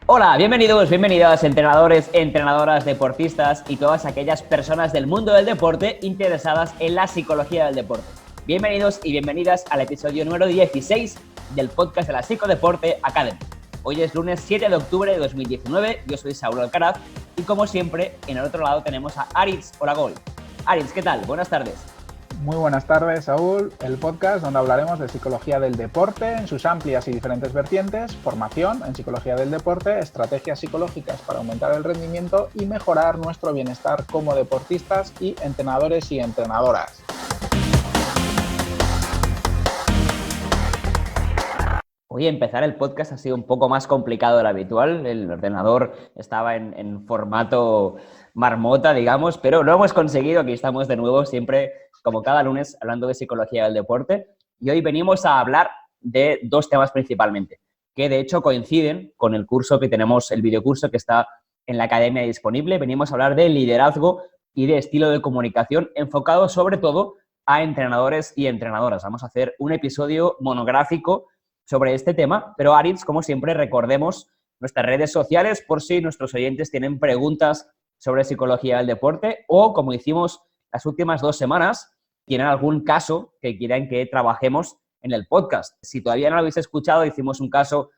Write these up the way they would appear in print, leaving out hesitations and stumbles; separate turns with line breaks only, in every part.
Hola, bienvenidas entrenadores, entrenadoras, deportistas y todas aquellas personas del mundo del deporte interesadas en la psicología del deporte. Bienvenidos y bienvenidas al episodio número 16 del podcast de la Psicodeporte Academy. Hoy es lunes 7 de octubre de 2019, yo soy Saúl Alcaraz y como siempre, en el otro lado tenemos a Aritz Olagol. Aritz, ¿qué tal? Buenas tardes.
Muy buenas tardes, Saúl. El podcast donde hablaremos de psicología del deporte en sus amplias y diferentes vertientes, formación en psicología del deporte, estrategias psicológicas para aumentar el rendimiento y mejorar nuestro bienestar como deportistas y entrenadores y entrenadoras.
Hoy empezar el podcast ha sido un poco más complicado de lo habitual. El ordenador estaba en formato marmota, digamos, pero lo hemos conseguido. Aquí estamos de nuevo, siempre como cada lunes, hablando de psicología del deporte. Y hoy venimos a hablar de dos temas principalmente, que de hecho coinciden con el curso que tenemos, el videocurso que está en la academia disponible. Venimos a hablar de liderazgo y de estilo de comunicación enfocado sobre todo a entrenadores y entrenadoras. Vamos a hacer un episodio monográfico sobre este tema, pero Aritz, como siempre, recordemos nuestras redes sociales por si nuestros oyentes tienen preguntas sobre psicología del deporte o, como hicimos las últimas 2 semanas, tienen algún caso que quieran que trabajemos en el podcast. Si todavía no lo habéis escuchado, hicimos un caso,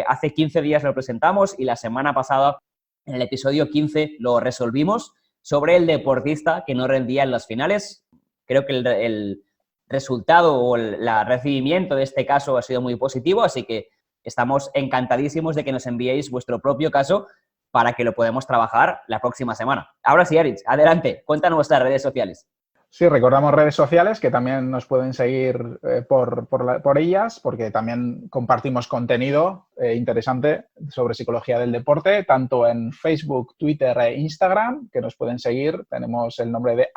hace 15 días lo presentamos y la semana pasada, en el episodio 15, lo resolvimos sobre el deportista que no rendía en las finales. Creo que el resultado o el recibimiento de este caso ha sido muy positivo, así que estamos encantadísimos de que nos enviéis vuestro propio caso para que lo podamos trabajar la próxima semana. Ahora sí, Aritz, adelante, cuéntanos vuestras redes sociales.
Sí, recordamos redes sociales que también nos pueden seguir por ellas, porque también compartimos contenido interesante sobre psicología del deporte, tanto en Facebook, Twitter e Instagram, que nos pueden seguir. Tenemos el nombre de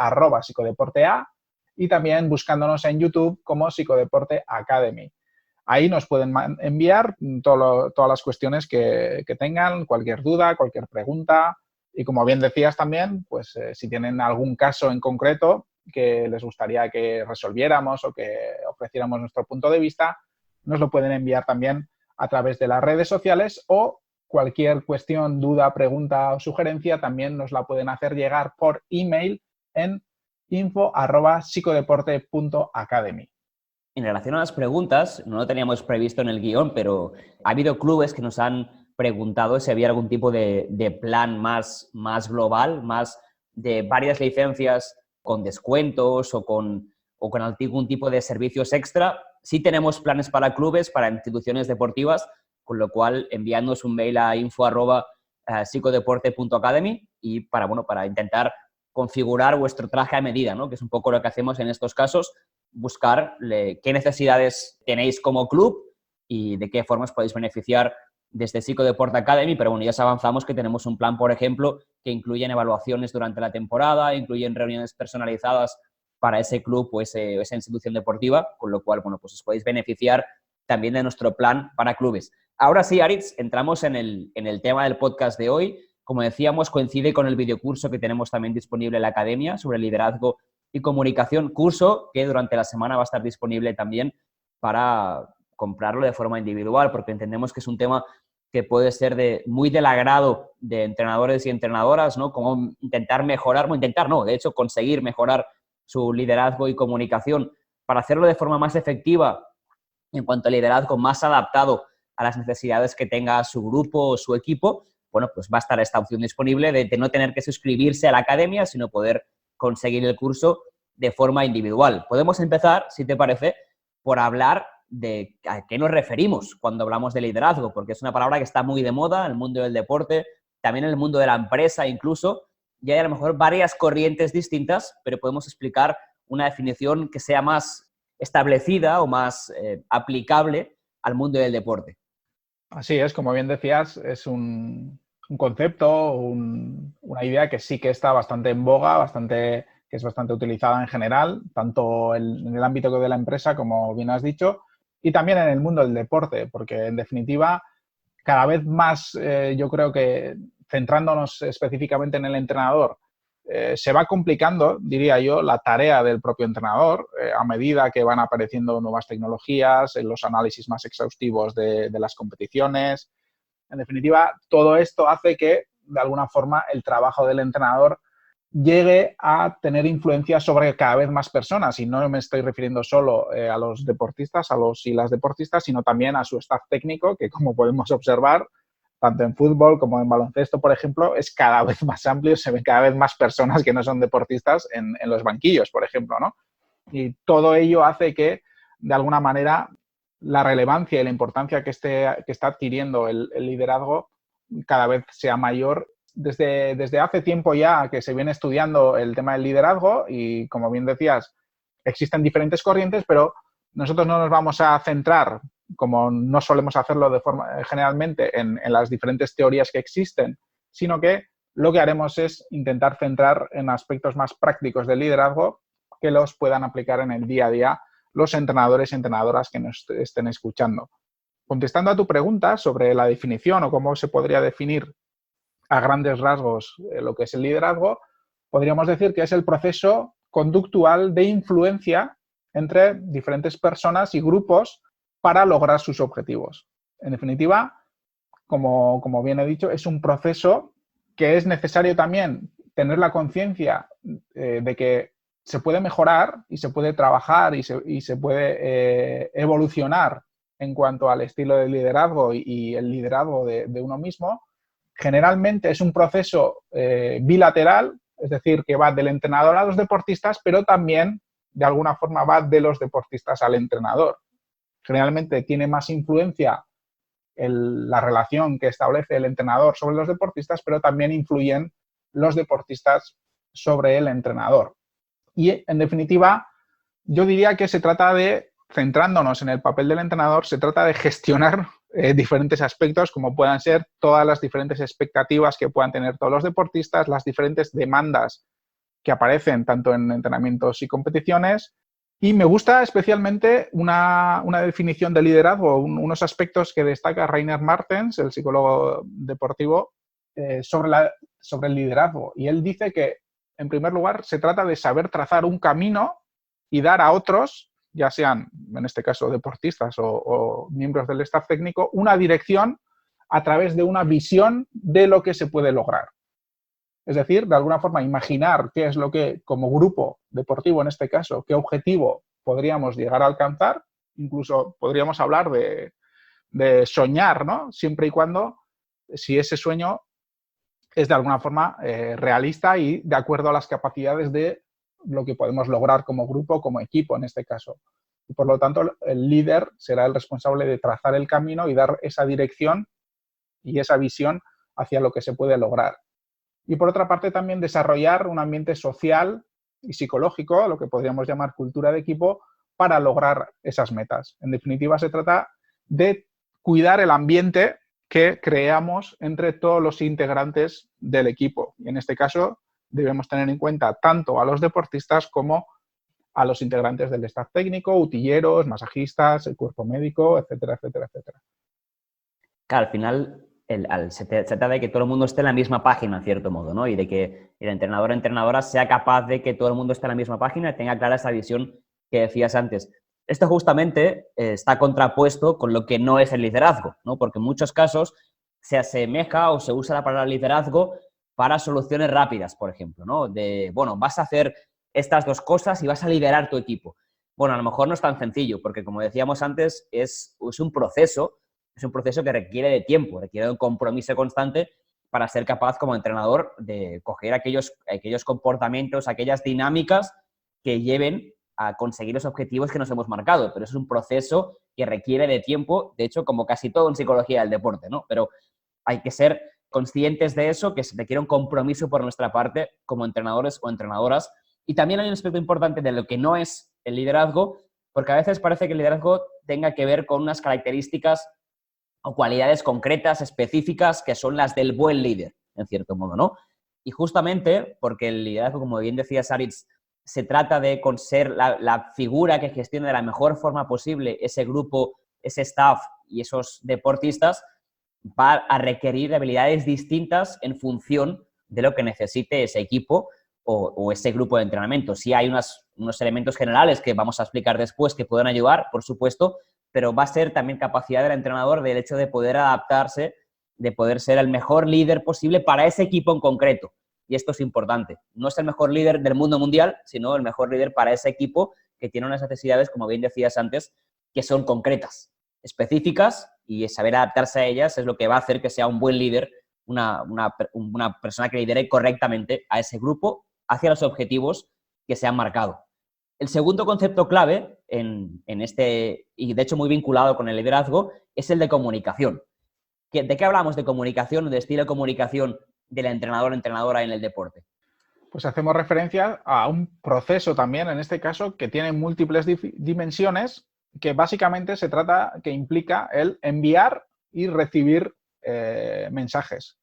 @psicodeportea y también buscándonos en YouTube como Psicodeporte Academy. Ahí nos pueden enviar todas las cuestiones que tengan, cualquier duda, cualquier pregunta. Y como bien decías también, pues si tienen algún caso en concreto que les gustaría que resolviéramos o que ofreciéramos nuestro punto de vista, nos lo pueden enviar también a través de las redes sociales o cualquier cuestión, duda, pregunta o sugerencia también nos la pueden hacer llegar por email en info@psicodeporte.academy.
En relación a las preguntas, no lo teníamos previsto en el guión, pero ha habido clubes que nos han preguntado si había algún tipo de plan más global, más de varias licencias con descuentos o con algún tipo de servicios extra. Sí tenemos planes para clubes, para instituciones deportivas, con lo cual enviándonos un mail a info@psicodeporte.academy y para intentar configurar vuestro traje a medida, ¿no? Que es un poco lo que hacemos en estos casos, buscar qué necesidades tenéis como club y de qué formas podéis beneficiar desde Psicodeporte Academy, pero bueno, ya os avanzamos que tenemos un plan, por ejemplo, que incluyen evaluaciones durante la temporada, incluyen reuniones personalizadas para ese club o esa institución deportiva, con lo cual, bueno, pues os podéis beneficiar también de nuestro plan para clubes. Ahora sí, Aritz, entramos en el tema del podcast de hoy. Como decíamos, coincide con el videocurso que tenemos también disponible en la academia sobre liderazgo y comunicación, curso que durante la semana va a estar disponible también para comprarlo de forma individual, porque entendemos que es un tema que puede ser muy del agrado de entrenadores y entrenadoras, ¿no? Como intentar mejorar, no intentar, no, de hecho, conseguir mejorar su liderazgo y comunicación para hacerlo de forma más efectiva en cuanto a liderazgo, más adaptado a las necesidades que tenga su grupo o su equipo. Bueno, pues va a estar esta opción disponible de no tener que suscribirse a la academia, sino poder conseguir el curso de forma individual. Podemos empezar, si te parece, por hablar de a qué nos referimos cuando hablamos de liderazgo, porque es una palabra que está muy de moda en el mundo del deporte, también en el mundo de la empresa incluso, y hay a lo mejor varias corrientes distintas, pero podemos explicar una definición que sea más establecida o más aplicable al mundo del deporte.
Así es, como bien decías, es un concepto, una idea que sí que está bastante en boga, que es bastante utilizada en general, tanto en el ámbito de la empresa, como bien has dicho, y también en el mundo del deporte, porque en definitiva, cada vez más yo creo que centrándonos específicamente en el entrenador, se va complicando, diría yo, la tarea del propio entrenador a medida que van apareciendo nuevas tecnologías, en los análisis más exhaustivos de las competiciones. En definitiva, todo esto hace que, de alguna forma, el trabajo del entrenador llegue a tener influencia sobre cada vez más personas. Y no me estoy refiriendo solo a los deportistas, a los y las deportistas, sino también a su staff técnico, que como podemos observar, tanto en fútbol como en baloncesto, por ejemplo, es cada vez más amplio, se ven cada vez más personas que no son deportistas en los banquillos, por ejemplo, ¿no? Y todo ello hace que, de alguna manera, la relevancia y la importancia que está adquiriendo el liderazgo cada vez sea mayor. Desde hace tiempo ya que se viene estudiando el tema del liderazgo y, como bien decías, existen diferentes corrientes, pero nosotros no nos vamos a centrar, como no solemos hacerlo de forma generalmente, en las diferentes teorías que existen, sino que lo que haremos es intentar centrar en aspectos más prácticos del liderazgo que los puedan aplicar en el día a día los entrenadores y entrenadoras que nos estén escuchando. Contestando a tu pregunta sobre la definición o cómo se podría definir a grandes rasgos lo que es el liderazgo, podríamos decir que es el proceso conductual de influencia entre diferentes personas y grupos para lograr sus objetivos. En definitiva, como bien he dicho, es un proceso que es necesario también tener la conciencia de que se puede mejorar y se puede trabajar y se puede evolucionar en cuanto al estilo de liderazgo y el liderazgo de uno mismo. Generalmente es un proceso bilateral, es decir, que va del entrenador a los deportistas, pero también, de alguna forma, va de los deportistas al entrenador. Generalmente tiene más influencia la relación que establece el entrenador sobre los deportistas, pero también influyen los deportistas sobre el entrenador. Y, en definitiva, yo diría que se trata de, centrándonos en el papel del entrenador, se trata de gestionar diferentes aspectos, como puedan ser todas las diferentes expectativas que puedan tener todos los deportistas, las diferentes demandas que aparecen tanto en entrenamientos y competiciones. Y me gusta especialmente una definición de liderazgo, unos aspectos que destaca Rainer Martens, el psicólogo deportivo, sobre el liderazgo. Y él dice que, en primer lugar, se trata de saber trazar un camino y dar a otros, ya sean, en este caso, deportistas o miembros del staff técnico, una dirección a través de una visión de lo que se puede lograr. Es decir, de alguna forma, imaginar qué es lo que, como grupo deportivo en este caso, qué objetivo podríamos llegar a alcanzar. Incluso podríamos hablar de soñar, ¿no? Siempre y cuando, si ese sueño es de alguna forma realista y de acuerdo a las capacidades de lo que podemos lograr como grupo, como equipo en este caso. Y por lo tanto, el líder será el responsable de trazar el camino y dar esa dirección y esa visión hacia lo que se puede lograr. Y por otra parte, también desarrollar un ambiente social y psicológico, lo que podríamos llamar cultura de equipo, para lograr esas metas. En definitiva, se trata de cuidar el ambiente que creamos entre todos los integrantes del equipo. Y en este caso, debemos tener en cuenta tanto a los deportistas como a los integrantes del staff técnico, utilleros, masajistas, el cuerpo médico, etcétera, etcétera, etcétera.
Claro, al final se trata de que todo el mundo esté en la misma página, en cierto modo, ¿no? Y de que el entrenador o entrenadora sea capaz de que todo el mundo esté en la misma página y tenga clara esa visión que decías antes. Esto justamente está contrapuesto con lo que no es el liderazgo, ¿no? Porque en muchos casos se asemeja o se usa la palabra liderazgo para soluciones rápidas, por ejemplo, ¿no? De, bueno, vas a hacer estas dos cosas y vas a liderar tu equipo. Bueno, a lo mejor no es tan sencillo, porque como decíamos antes, es un proceso que requiere de tiempo, requiere de un compromiso constante para ser capaz como entrenador de coger aquellos comportamientos, aquellas dinámicas que lleven a conseguir los objetivos que nos hemos marcado. Pero es un proceso que requiere de tiempo, de hecho, como casi todo en psicología del deporte, ¿no? Pero hay que ser conscientes de eso, que se requiere un compromiso por nuestra parte como entrenadores o entrenadoras. Y también hay un aspecto importante de lo que no es el liderazgo, porque a veces parece que el liderazgo tenga que ver con unas características o cualidades concretas, específicas, que son las del buen líder, en cierto modo, ¿no? Y justamente porque el liderazgo, como bien decía Saritz, se trata de ser la figura que gestione de la mejor forma posible ese grupo, ese staff y esos deportistas, va a requerir habilidades distintas en función de lo que necesite ese equipo o ese grupo de entrenamiento. Sí hay unos elementos generales que vamos a explicar después que pueden ayudar, por supuesto, pero va a ser también capacidad del entrenador del hecho de poder adaptarse de poder ser el mejor líder posible para ese equipo en concreto. Y esto es importante. No es el mejor líder del mundo mundial, sino el mejor líder para ese equipo que tiene unas necesidades, como bien decías antes, que son concretas, específicas, y saber adaptarse a ellas es lo que va a hacer que sea un buen líder, una persona que lidere correctamente a ese grupo hacia los objetivos que se han marcado. El segundo concepto clave en este, y de hecho muy vinculado con el liderazgo, es el de comunicación. ¿De qué hablamos de comunicación, de estilo de comunicación del entrenador o entrenadora en el deporte?
Pues hacemos referencia a un proceso también, en este caso, que tiene múltiples dimensiones, que básicamente que implica el enviar y recibir mensajes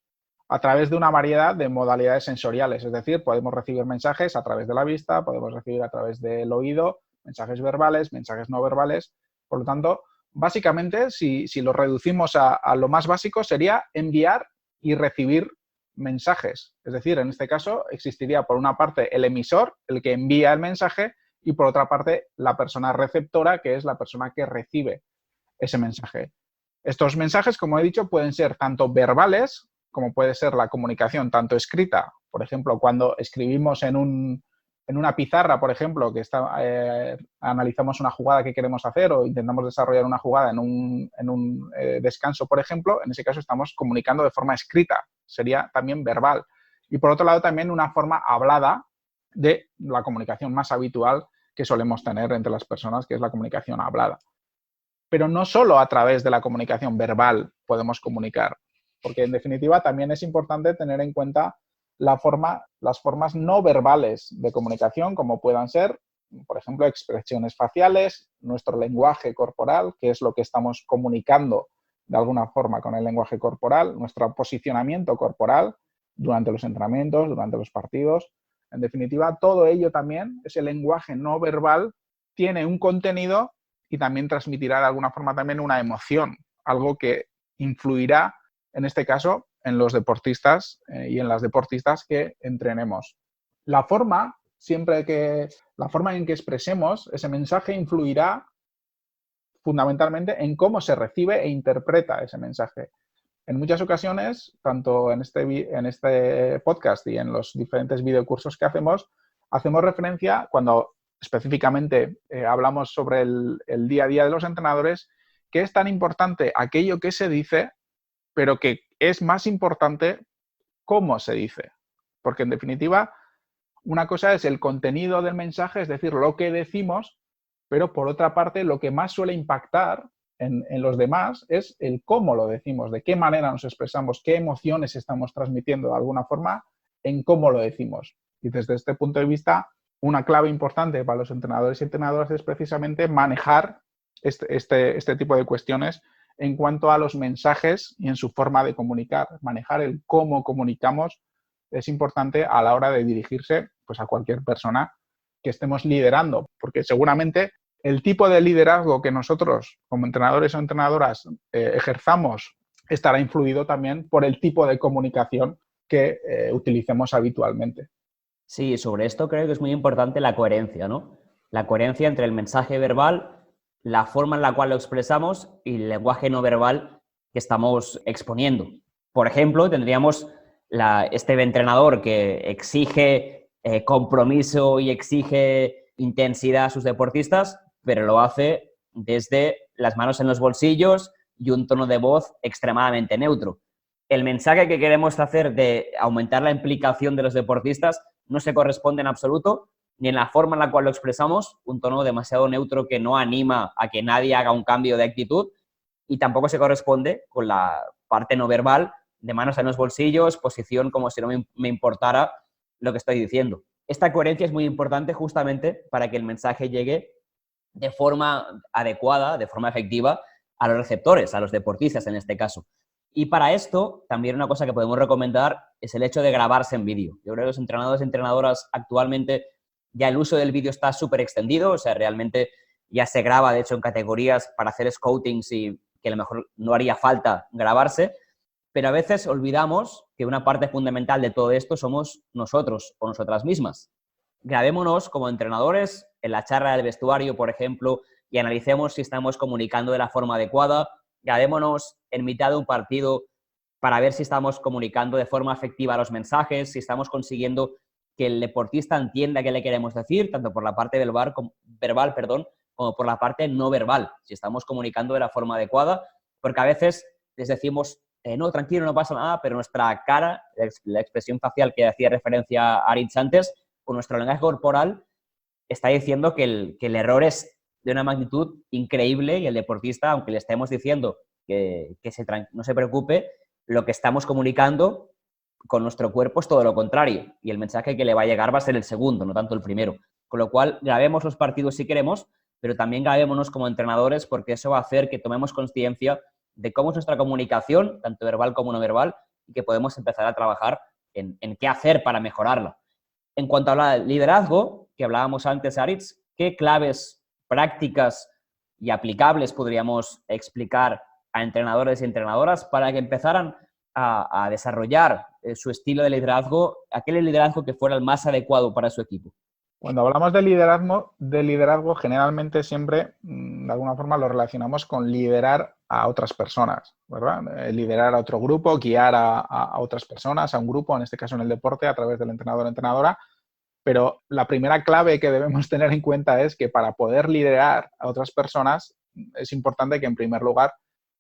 a través de una variedad de modalidades sensoriales. Es decir, podemos recibir mensajes a través de la vista, podemos recibir a través del oído, mensajes verbales, mensajes no verbales. Por lo tanto, básicamente, si lo reducimos a lo más básico, sería enviar y recibir mensajes. Es decir, en este caso existiría por una parte el emisor, el que envía el mensaje, y por otra parte la persona receptora, que es la persona que recibe ese mensaje. Estos mensajes, como he dicho, pueden ser tanto verbales, como puede ser la comunicación tanto escrita, por ejemplo, cuando escribimos en una pizarra, por ejemplo, que analizamos una jugada que queremos hacer o intentamos desarrollar una jugada en un descanso, por ejemplo, en ese caso estamos comunicando de forma escrita, sería también verbal. Y por otro lado también una forma hablada de la comunicación más habitual que solemos tener entre las personas, que es la comunicación hablada. Pero no solo a través de la comunicación verbal podemos comunicar, porque en definitiva también es importante tener en cuenta las formas no verbales de comunicación, como puedan ser, por ejemplo, expresiones faciales, nuestro lenguaje corporal, que es lo que estamos comunicando de alguna forma con el lenguaje corporal, nuestro posicionamiento corporal durante los entrenamientos, durante los partidos. En definitiva, todo ello también, ese lenguaje no verbal, tiene un contenido y también transmitirá de alguna forma también una emoción, algo que influirá, en este caso, en los deportistas y en las deportistas que entrenemos. La forma en que expresemos ese mensaje influirá fundamentalmente en cómo se recibe e interpreta ese mensaje. En muchas ocasiones, tanto en este podcast y en los diferentes videocursos que hacemos referencia, cuando específicamente hablamos sobre el día a día de los entrenadores, que es tan importante aquello que se dice, pero que es más importante cómo se dice. Porque, en definitiva, una cosa es el contenido del mensaje, es decir, lo que decimos, pero por otra parte, lo que más suele impactar en los demás es el cómo lo decimos, de qué manera nos expresamos, qué emociones estamos transmitiendo de alguna forma en cómo lo decimos. Y desde este punto de vista, una clave importante para los entrenadores y entrenadoras es precisamente manejar este tipo de cuestiones en cuanto a los mensajes y en su forma de comunicar. Manejar el cómo comunicamos es importante a la hora de dirigirse pues, a cualquier persona que estemos liderando, porque seguramente el tipo de liderazgo que nosotros como entrenadores o entrenadoras ejerzamos estará influido también por el tipo de comunicación que utilicemos habitualmente.
Sí, sobre esto creo que es muy importante la coherencia, ¿no? La coherencia entre el mensaje verbal, la forma en la cual lo expresamos y el lenguaje no verbal que estamos exponiendo. Por ejemplo, tendríamos este entrenador que exige compromiso y exige intensidad a sus deportistas, pero lo hace desde las manos en los bolsillos y un tono de voz extremadamente neutro. El mensaje que queremos hacer de aumentar la implicación de los deportistas no se corresponde en absoluto ni en la forma en la cual lo expresamos, un tono demasiado neutro que no anima a que nadie haga un cambio de actitud, y tampoco se corresponde con la parte no verbal de manos en los bolsillos, posición como si no me importara lo que estoy diciendo. Esta coherencia es muy importante justamente para que el mensaje llegue de forma adecuada, de forma efectiva, a los receptores, a los deportistas en este caso. Y para esto, también una cosa que podemos recomendar es el hecho de grabarse en vídeo. Yo creo que los entrenadores y entrenadoras actualmente ya el uso del vídeo está súper extendido, o sea, realmente ya se graba, de hecho, en categorías para hacer scoutings y que a lo mejor no haría falta grabarse, pero a veces olvidamos que una parte fundamental de todo esto somos nosotros o nosotras mismas. Grabémonos como entrenadores en la charla del vestuario, por ejemplo, y analicemos si estamos comunicando de la forma adecuada. Grabémonos en mitad de un partido para ver si estamos comunicando de forma efectiva los mensajes, si estamos consiguiendo que el deportista entienda qué le queremos decir, tanto por la parte verbal, como por la parte no verbal, si estamos comunicando de la forma adecuada, porque a veces les decimos, no, tranquilo, no pasa nada, pero nuestra cara, la expresión facial que hacía referencia a Aritz antes, con nuestro lenguaje corporal, está diciendo que el error es de una magnitud increíble y el deportista, aunque le estemos diciendo que no se preocupe, lo que estamos comunicando con nuestro cuerpo es todo lo contrario y el mensaje que le va a llegar va a ser el segundo, no tanto el primero. Con lo cual, grabemos los partidos si queremos, pero también grabémonos como entrenadores porque eso va a hacer que tomemos conciencia de cómo es nuestra comunicación, tanto verbal como no verbal, y que podemos empezar a trabajar en qué hacer para mejorarla. En cuanto al liderazgo, que hablábamos antes, Aritz, ¿qué claves prácticas y aplicables podríamos explicar a entrenadores y entrenadoras para que empezaran a desarrollar su estilo de liderazgo, aquel liderazgo que fuera el más adecuado para su equipo?
Cuando hablamos de liderazgo generalmente siempre, de alguna forma, lo relacionamos con liderar a otras personas, ¿verdad? Liderar a otro grupo, guiar a otras personas, a un grupo, en este caso en el deporte, a través del entrenador o entrenadora. Pero la primera clave que debemos tener en cuenta es que para poder liderar a otras personas es importante que, en primer lugar,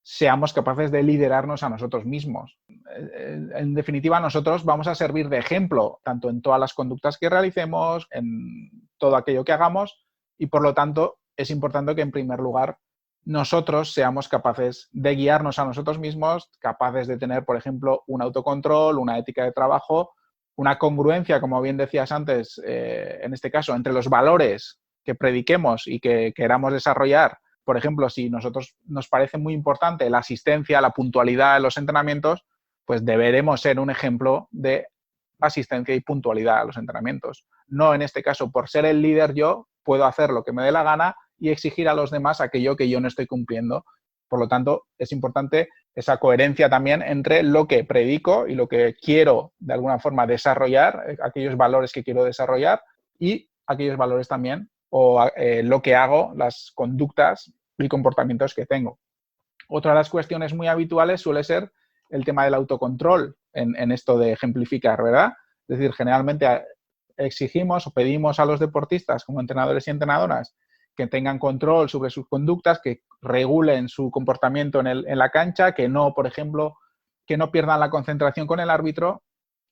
seamos capaces de liderarnos a nosotros mismos. En definitiva, nosotros vamos a servir de ejemplo, tanto en todas las conductas que realicemos, en todo aquello que hagamos, y por lo tanto es importante que, en primer lugar, nosotros seamos capaces de guiarnos a nosotros mismos, capaces de tener, por ejemplo, un autocontrol, una ética de trabajo, una congruencia, como bien decías antes, en este caso, entre los valores que prediquemos y que queramos desarrollar. Por ejemplo, si nosotros nos parece muy importante la asistencia, la puntualidad en los entrenamientos, pues deberemos ser un ejemplo de asistencia y puntualidad a los entrenamientos. No, en este caso, por ser el líder yo, puedo hacer lo que me dé la gana y exigir a los demás aquello que yo no estoy cumpliendo. Por lo tanto, es importante esa coherencia también entre lo que predico y lo que quiero, de alguna forma, desarrollar, aquellos valores que quiero desarrollar y aquellos valores también o lo que hago, las conductas y comportamientos que tengo. Otra de las cuestiones muy habituales suele ser el tema del autocontrol en esto de ejemplificar, ¿verdad? Es decir, generalmente exigimos o pedimos a los deportistas como entrenadores y entrenadoras que tengan control sobre sus conductas, que regulen su comportamiento en la cancha, que no, por ejemplo, que no pierdan la concentración con el árbitro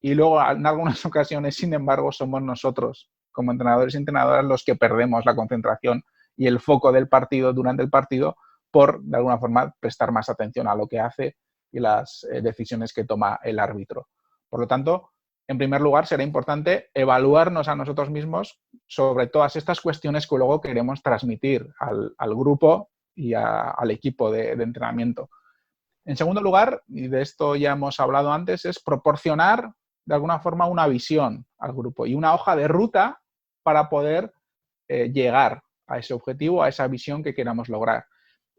y luego en algunas ocasiones, sin embargo, somos nosotros como entrenadores y entrenadoras los que perdemos la concentración y el foco del partido durante el partido por, de alguna forma, prestar más atención a lo que hace y las decisiones que toma el árbitro. Por lo tanto, en primer lugar, será importante evaluarnos a nosotros mismos sobre todas estas cuestiones que luego queremos transmitir al grupo y al equipo de entrenamiento. En segundo lugar, y de esto ya hemos hablado antes, es proporcionar de alguna forma una visión al grupo y una hoja de ruta para poder llegar a ese objetivo, a esa visión que queramos lograr.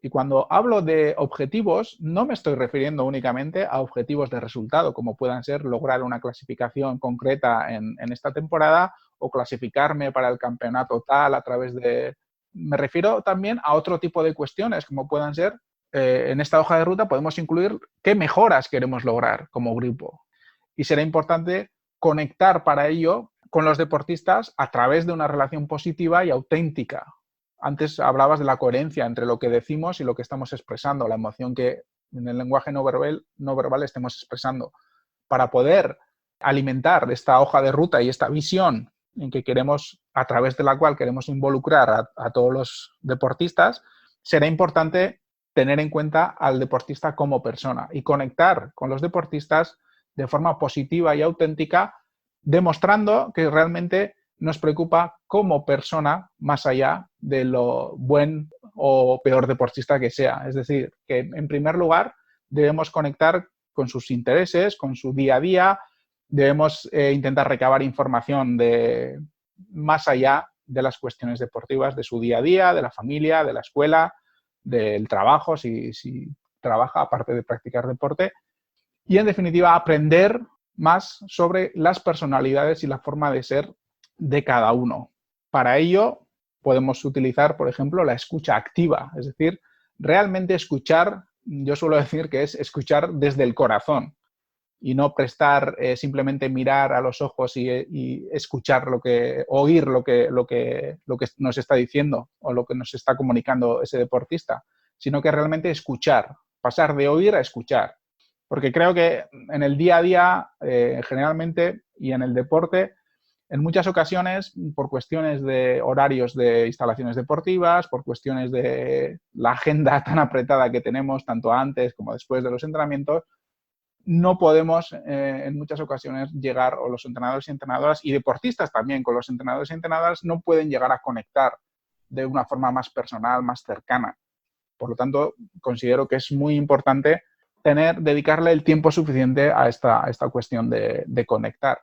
Y cuando hablo de objetivos, no me estoy refiriendo únicamente a objetivos de resultado, como puedan ser lograr una clasificación concreta en esta temporada o clasificarme para el campeonato tal a través de... Me refiero también a otro tipo de cuestiones, como puedan ser, en esta hoja de ruta podemos incluir qué mejoras queremos lograr como grupo. Y será importante conectar para ello con los deportistas a través de una relación positiva y auténtica. Antes hablabas de la coherencia entre lo que decimos y lo que estamos expresando, la emoción que en el lenguaje no verbal estemos expresando. Para poder alimentar esta hoja de ruta y esta visión en que queremos, a través de la cual queremos involucrar a todos los deportistas, será importante tener en cuenta al deportista como persona y conectar con los deportistas de forma positiva y auténtica, demostrando que realmente nos preocupa como persona más allá de lo buen o peor deportista que sea. Es decir, que en primer lugar debemos conectar con sus intereses, con su día a día, debemos intentar recabar información de más allá de las cuestiones deportivas, de su día a día, de la familia, de la escuela, del trabajo, si trabaja aparte de practicar deporte, y en definitiva aprender más sobre las personalidades y la forma de ser de cada uno. Para ello podemos utilizar, por ejemplo, la escucha activa, es decir, realmente escuchar yo suelo decir que es escuchar desde el corazón y no prestar simplemente mirar a los ojos y escuchar oír lo que nos está diciendo o lo que nos está comunicando ese deportista, sino que realmente escuchar, pasar de oír a escuchar. Porque creo que en el día a día, generalmente, y en el deporte, en muchas ocasiones, por cuestiones de horarios de instalaciones deportivas, por cuestiones de la agenda tan apretada que tenemos, tanto antes como después de los entrenamientos, no podemos en muchas ocasiones llegar, o los entrenadores y entrenadoras, y deportistas también con los entrenadores y entrenadoras, no pueden llegar a conectar de una forma más personal, más cercana. Por lo tanto, considero que es muy importante dedicarle el tiempo suficiente a esta cuestión de conectar.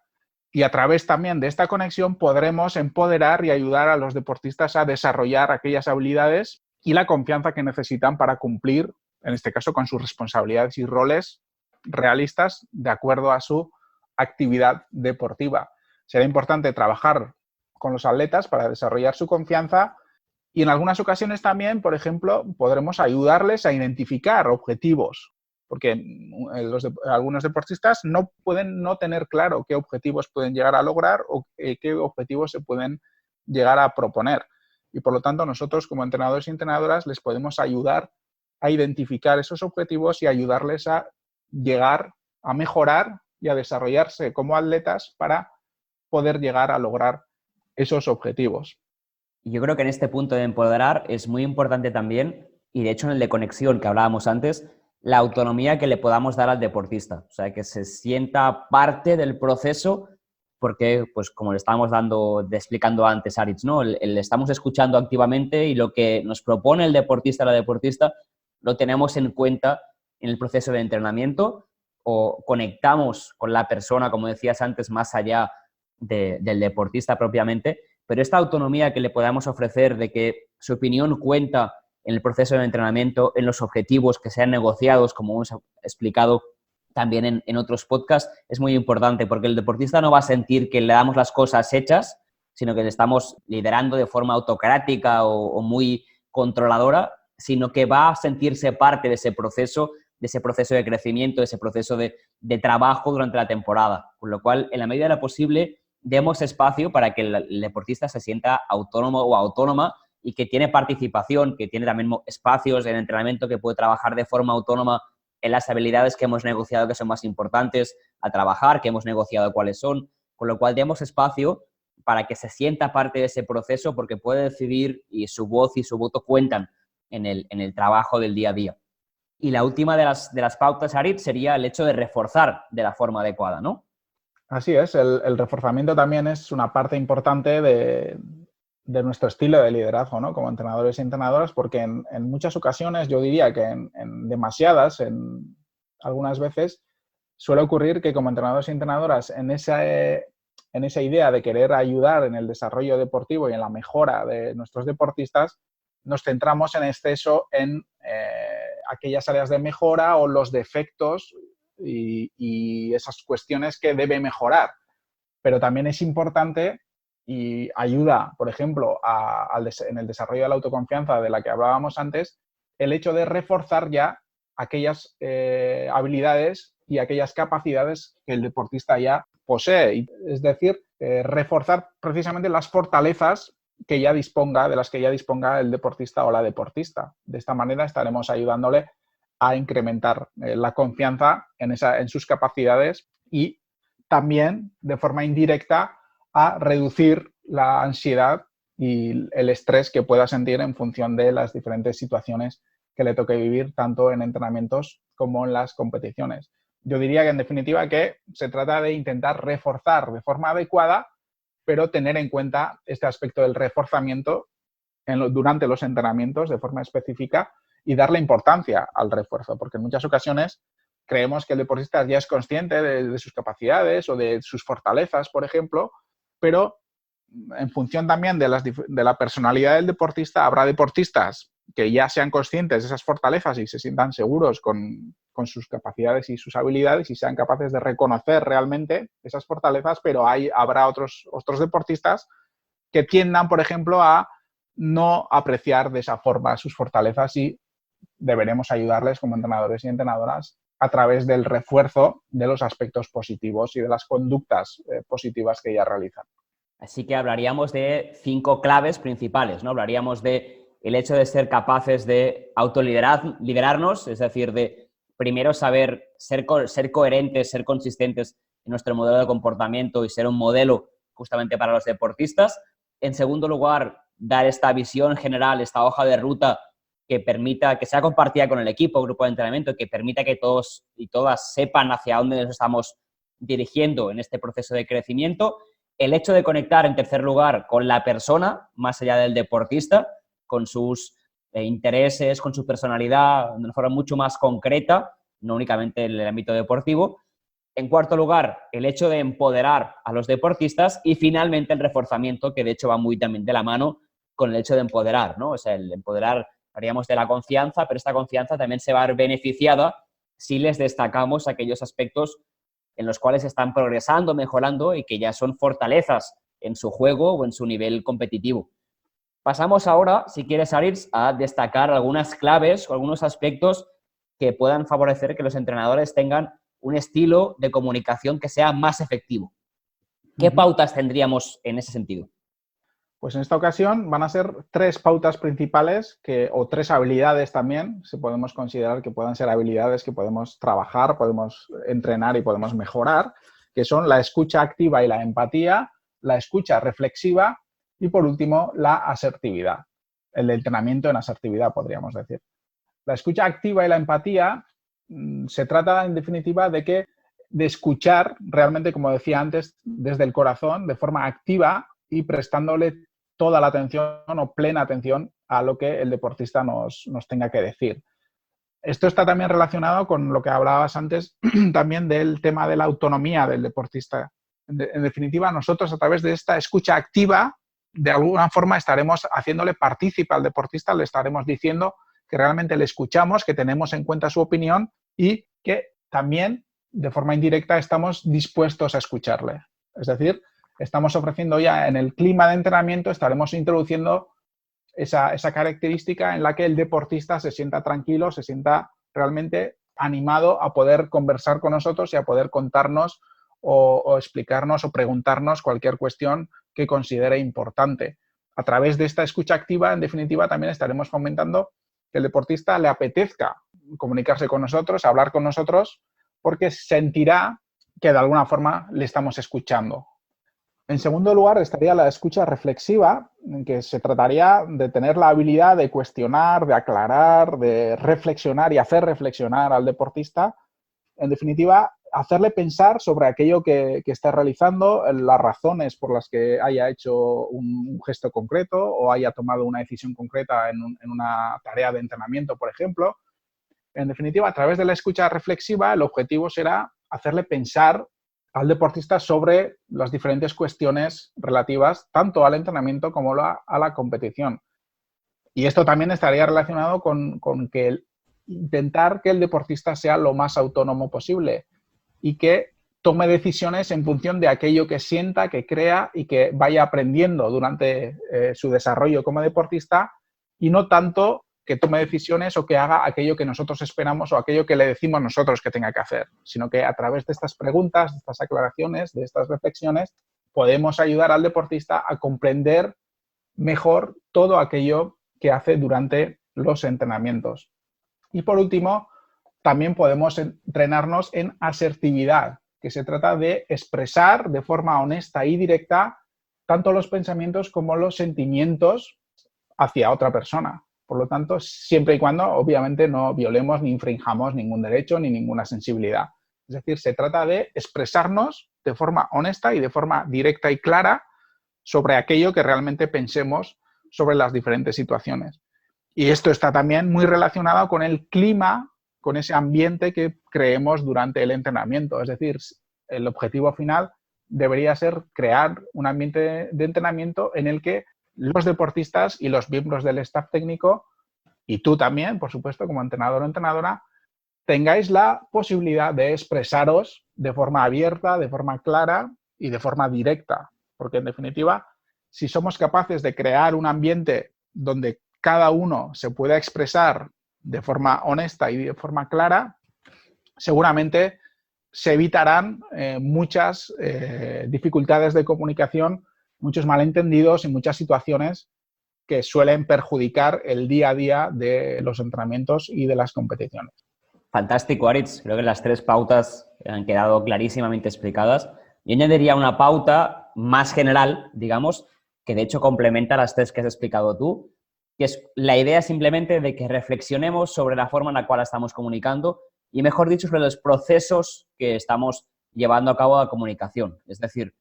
Y a través también de esta conexión podremos empoderar y ayudar a los deportistas a desarrollar aquellas habilidades y la confianza que necesitan para cumplir, en este caso, con sus responsabilidades y roles realistas de acuerdo a su actividad deportiva. Será importante trabajar con los atletas para desarrollar su confianza y en algunas ocasiones también, por ejemplo, podremos ayudarles a identificar objetivos, porque algunos deportistas no pueden no tener claro qué objetivos pueden llegar a lograr o qué objetivos se pueden llegar a proponer. Y por lo tanto, nosotros como entrenadores y entrenadoras les podemos ayudar a identificar esos objetivos y ayudarles a llegar a mejorar y a desarrollarse como atletas para poder llegar a lograr esos objetivos.
Yo creo que en este punto de empoderar es muy importante también, y de hecho en el de conexión que hablábamos antes, la autonomía que le podamos dar al deportista. O sea, que se sienta parte del proceso porque, pues como le estábamos explicando antes, Aritz, ¿no? Le estamos escuchando activamente y lo que nos propone el deportista o la deportista lo tenemos en cuenta en el proceso de entrenamiento o conectamos con la persona, como decías antes, más allá del deportista propiamente, pero esta autonomía que le podamos ofrecer de que su opinión cuenta en el proceso de entrenamiento, en los objetivos que sean negociados, como hemos explicado también en otros podcasts, es muy importante porque el deportista no va a sentir que le damos las cosas hechas, sino que le estamos liderando de forma autocrática o muy controladora, sino que va a sentirse parte de ese proceso de crecimiento, de ese proceso de trabajo durante la temporada. Con lo cual, en la medida de lo posible, demos espacio para que el deportista se sienta autónomo o autónoma y que tiene participación, que tiene también espacios en entrenamiento que puede trabajar de forma autónoma en las habilidades que hemos negociado que son más importantes a trabajar, que hemos negociado cuáles son, con lo cual demos espacio para que se sienta parte de ese proceso porque puede decidir y su voz y su voto cuentan en el trabajo del día a día. Y la última de las pautas, Aritz, sería el hecho de reforzar de la forma adecuada, ¿no?
Así es, el reforzamiento también es una parte importante de nuestro estilo de liderazgo, ¿no? Como entrenadores y entrenadoras, porque en muchas ocasiones, yo diría que en demasiadas, en algunas veces, suele ocurrir que como entrenadores y entrenadoras en esa idea de querer ayudar en el desarrollo deportivo y en la mejora de nuestros deportistas, nos centramos en exceso en aquellas áreas de mejora o los defectos y esas cuestiones que debe mejorar. Pero también es importante y ayuda, por ejemplo, en el desarrollo de la autoconfianza de la que hablábamos antes, el hecho de reforzar ya aquellas habilidades y aquellas capacidades que el deportista ya posee. Es decir, reforzar precisamente las fortalezas de las que ya disponga el deportista o la deportista. De esta manera estaremos ayudándole a incrementar la confianza en sus capacidades y también, de forma indirecta, a reducir la ansiedad y el estrés que pueda sentir en función de las diferentes situaciones que le toque vivir, tanto en entrenamientos como en las competiciones. Yo diría que, en definitiva, que se trata de intentar reforzar de forma adecuada, pero tener en cuenta este aspecto del reforzamiento durante los entrenamientos de forma específica y darle importancia al refuerzo, porque en muchas ocasiones creemos que el deportista ya es consciente de sus capacidades o de sus fortalezas, por ejemplo, pero en función también de la personalidad del deportista, habrá deportistas que ya sean conscientes de esas fortalezas y se sientan seguros con sus capacidades y sus habilidades y sean capaces de reconocer realmente esas fortalezas, pero habrá otros deportistas que tiendan, por ejemplo, a no apreciar de esa forma sus fortalezas y deberemos ayudarles como entrenadores y entrenadoras a través del refuerzo de los aspectos positivos y de las conductas positivas que ellas realizan.
Así que hablaríamos de 5 claves principales, ¿no? Hablaríamos de el hecho de ser capaces de autoliderarnos, es decir, de primero saber ser coherentes, ser consistentes en nuestro modelo de comportamiento y ser un modelo justamente para los deportistas. En segundo lugar, dar esta visión general, esta hoja de ruta que permita, que sea compartida con el equipo, grupo de entrenamiento, que permita que todos y todas sepan hacia dónde nos estamos dirigiendo en este proceso de crecimiento. El hecho de conectar, en tercer lugar, con la persona, más allá del deportista, con sus intereses, con su personalidad, de una forma mucho más concreta, no únicamente en el ámbito deportivo. En cuarto lugar, el hecho de empoderar a los deportistas y finalmente el reforzamiento, que de hecho va muy también de la mano con el hecho de empoderar, ¿no? O sea, el empoderar, haríamos de la confianza, pero esta confianza también se va a ver beneficiada si les destacamos aquellos aspectos en los cuales están progresando, mejorando y que ya son fortalezas en su juego o en su nivel competitivo. Pasamos ahora, si quieres, Aritz, a destacar algunas claves o algunos aspectos que puedan favorecer que los entrenadores tengan un estilo de comunicación que sea más efectivo. ¿Qué pautas tendríamos en ese sentido?
Pues en esta ocasión van a ser 3 pautas principales o 3 habilidades también, si podemos considerar que puedan ser habilidades que podemos trabajar, podemos entrenar y podemos mejorar, que son la escucha activa y la empatía, la escucha reflexiva y, por último, la asertividad. El entrenamiento en asertividad, podríamos decir. La escucha activa y la empatía se trata, en definitiva, de escuchar realmente, como decía antes, desde el corazón, de forma activa y prestándole toda la atención o plena atención a lo que el deportista nos tenga que decir. Esto está también relacionado con lo que hablabas antes también del tema de la autonomía del deportista. En definitiva, nosotros a través de esta escucha activa, de alguna forma estaremos haciéndole partícipe al deportista, le estaremos diciendo que realmente le escuchamos, que tenemos en cuenta su opinión y que también de forma indirecta estamos dispuestos a escucharle. Es decir, estamos ofreciendo ya en el clima de entrenamiento, estaremos introduciendo esa característica en la que el deportista se sienta tranquilo, se sienta realmente animado a poder conversar con nosotros y a poder contarnos o explicarnos o preguntarnos cualquier cuestión que considere importante. A través de esta escucha activa, en definitiva, también estaremos fomentando que el deportista le apetezca comunicarse con nosotros, hablar con nosotros, porque sentirá que de alguna forma le estamos escuchando. En segundo lugar, estaría la escucha reflexiva, en que se trataría de tener la habilidad de cuestionar, de aclarar, de reflexionar y hacer reflexionar al deportista. En definitiva, hacerle pensar sobre aquello que está realizando, las razones por las que haya hecho un gesto concreto o haya tomado una decisión concreta en una tarea de entrenamiento, por ejemplo. En definitiva, a través de la escucha reflexiva, el objetivo será hacerle pensar al deportista sobre las diferentes cuestiones relativas tanto al entrenamiento como a la competición. Y esto también estaría relacionado con intentar que el deportista sea lo más autónomo posible y que tome decisiones en función de aquello que sienta, que crea y que vaya aprendiendo durante su desarrollo como deportista, y no tanto que tome decisiones o que haga aquello que nosotros esperamos o aquello que le decimos nosotros que tenga que hacer, sino que a través de estas preguntas, de estas aclaraciones, de estas reflexiones, podemos ayudar al deportista a comprender mejor todo aquello que hace durante los entrenamientos. Y por último, también podemos entrenarnos en asertividad, que se trata de expresar de forma honesta y directa tanto los pensamientos como los sentimientos hacia otra persona. Por lo tanto, siempre y cuando, obviamente, no violemos ni infringamos ningún derecho ni ninguna sensibilidad. Es decir, se trata de expresarnos de forma honesta y de forma directa y clara sobre aquello que realmente pensemos sobre las diferentes situaciones. Y esto está también muy relacionado con el clima, con ese ambiente que creemos durante el entrenamiento. Es decir, el objetivo final debería ser crear un ambiente de entrenamiento en el que los deportistas y los miembros del staff técnico, y tú también, por supuesto, como entrenador o entrenadora, tengáis la posibilidad de expresaros de forma abierta, de forma clara y de forma directa. Porque, en definitiva, si somos capaces de crear un ambiente donde cada uno se pueda expresar de forma honesta y de forma clara, seguramente se evitarán muchas dificultades de comunicación, muchos malentendidos y muchas situaciones que suelen perjudicar el día a día de los entrenamientos y de las competiciones.
Fantástico, Aritz. Creo que las 3 pautas han quedado clarísimamente explicadas. Yo añadiría una pauta más general, digamos, que de hecho complementa las 3 que has explicado tú, que es la idea simplemente de que reflexionemos sobre la forma en la cual estamos comunicando y, mejor dicho, sobre los procesos que estamos llevando a cabo la comunicación. Es decir,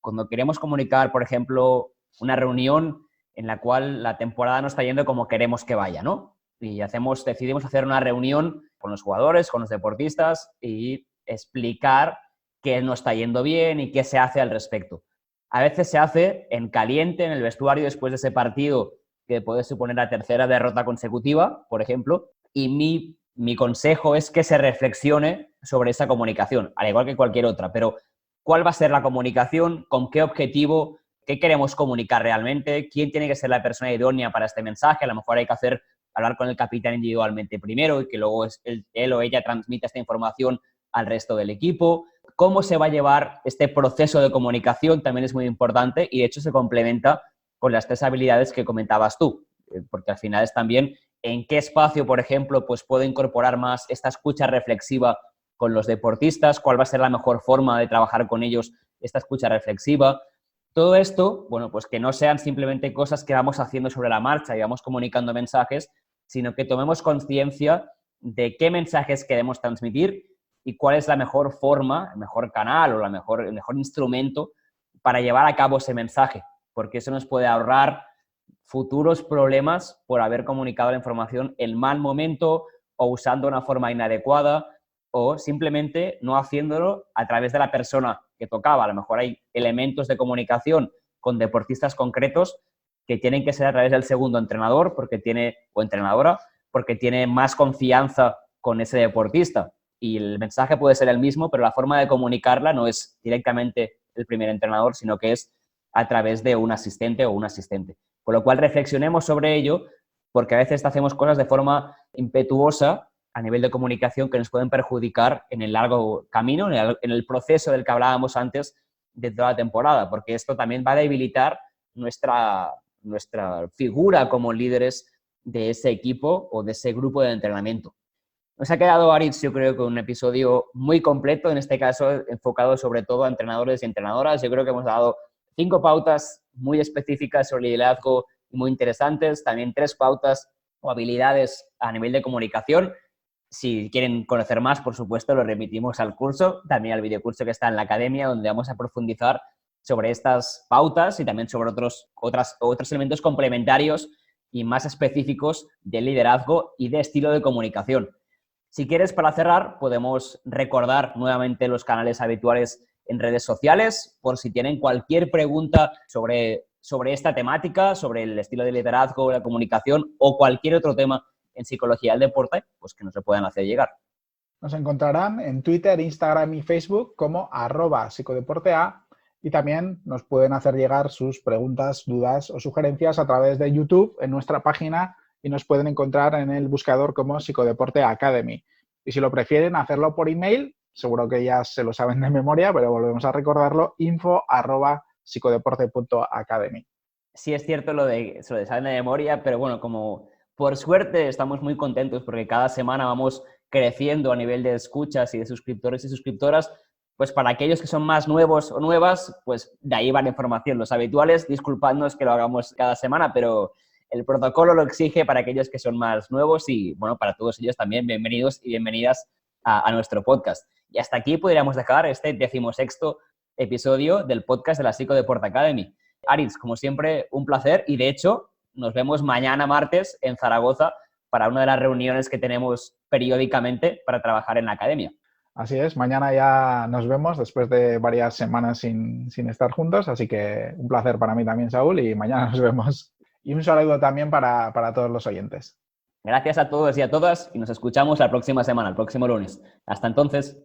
cuando queremos comunicar, por ejemplo, una reunión en la cual la temporada no está yendo como queremos que vaya, ¿no? Y decidimos hacer una reunión con los jugadores, con los deportistas y explicar qué no está yendo bien y qué se hace al respecto. A veces se hace en caliente, en el vestuario, después de ese partido que puede suponer la 3ª derrota consecutiva, por ejemplo, y mi consejo es que se reflexione sobre esa comunicación, al igual que cualquier otra, pero ¿cuál va a ser la comunicación? ¿Con qué objetivo? ¿Qué queremos comunicar realmente? ¿Quién tiene que ser la persona idónea para este mensaje? A lo mejor hay que hablar con el capitán individualmente primero y que luego él o ella transmita esta información al resto del equipo. ¿Cómo se va a llevar este proceso de comunicación? También es muy importante y de hecho se complementa con las 3 habilidades que comentabas tú, porque al final es también en qué espacio, por ejemplo, pues puedo incorporar más esta escucha reflexiva con los deportistas, cuál va a ser la mejor forma de trabajar con ellos esta escucha reflexiva. Todo esto, bueno, pues que no sean simplemente cosas que vamos haciendo sobre la marcha y vamos comunicando mensajes, sino que tomemos conciencia de qué mensajes queremos transmitir y cuál es la mejor forma, el mejor canal o el mejor instrumento para llevar a cabo ese mensaje, porque eso nos puede ahorrar futuros problemas por haber comunicado la información en mal momento o usando una forma inadecuada o simplemente no haciéndolo a través de la persona que tocaba. A lo mejor hay elementos de comunicación con deportistas concretos que tienen que ser a través del segundo entrenador o entrenadora porque tiene más confianza con ese deportista. Y el mensaje puede ser el mismo, pero la forma de comunicarla no es directamente el primer entrenador, sino que es a través de un asistente o un asistente. Con lo cual reflexionemos sobre ello, porque a veces hacemos cosas de forma impetuosa a nivel de comunicación que nos pueden perjudicar en el largo camino, en el proceso del que hablábamos antes de toda la temporada, porque esto también va a debilitar nuestra figura como líderes de ese equipo o de ese grupo de entrenamiento. Nos ha quedado, Aritz, yo creo que un episodio muy completo, en este caso enfocado sobre todo a entrenadores y entrenadoras. Yo creo que hemos dado 5 pautas muy específicas sobre liderazgo y muy interesantes, también 3 pautas o habilidades a nivel de comunicación. Si quieren conocer más, por supuesto, lo remitimos al curso, también al videocurso que está en la academia, donde vamos a profundizar sobre estas pautas y también sobre otros elementos complementarios y más específicos de liderazgo y de estilo de comunicación. Si quieres, para cerrar, podemos recordar nuevamente los canales habituales en redes sociales, por si tienen cualquier pregunta sobre esta temática, sobre el estilo de liderazgo, la comunicación o cualquier otro tema en psicología del deporte, pues que nos lo puedan hacer llegar.
Nos encontrarán en Twitter, Instagram y Facebook como @psicodeportea y también nos pueden hacer llegar sus preguntas, dudas o sugerencias a través de YouTube en nuestra página y nos pueden encontrar en el buscador como Psicodeporte Academy. Y si lo prefieren hacerlo por email, seguro que ya se lo saben de memoria, pero volvemos a recordarlo, info@psicodeporte.academy.
Sí es cierto se lo saben de memoria, pero bueno, como por suerte estamos muy contentos porque cada semana vamos creciendo a nivel de escuchas y de suscriptores y suscriptoras, pues para aquellos que son más nuevos o nuevas, pues de ahí va la información. Los habituales, disculpadnos que lo hagamos cada semana, pero el protocolo lo exige para aquellos que son más nuevos y, bueno, para todos ellos también, bienvenidos y bienvenidas a nuestro podcast. Y hasta aquí podríamos dejar este 16º episodio del podcast de la Psicodeporte Academy. Aritz, como siempre, un placer y, de hecho, nos vemos mañana martes en Zaragoza para una de las reuniones que tenemos periódicamente para trabajar en la academia.
Así es, mañana ya nos vemos después de varias semanas sin estar juntos, así que un placer para mí también, Saúl, y mañana nos vemos. Y un saludo también para todos los oyentes.
Gracias a todos y a todas y nos escuchamos la próxima semana, el próximo lunes. Hasta entonces.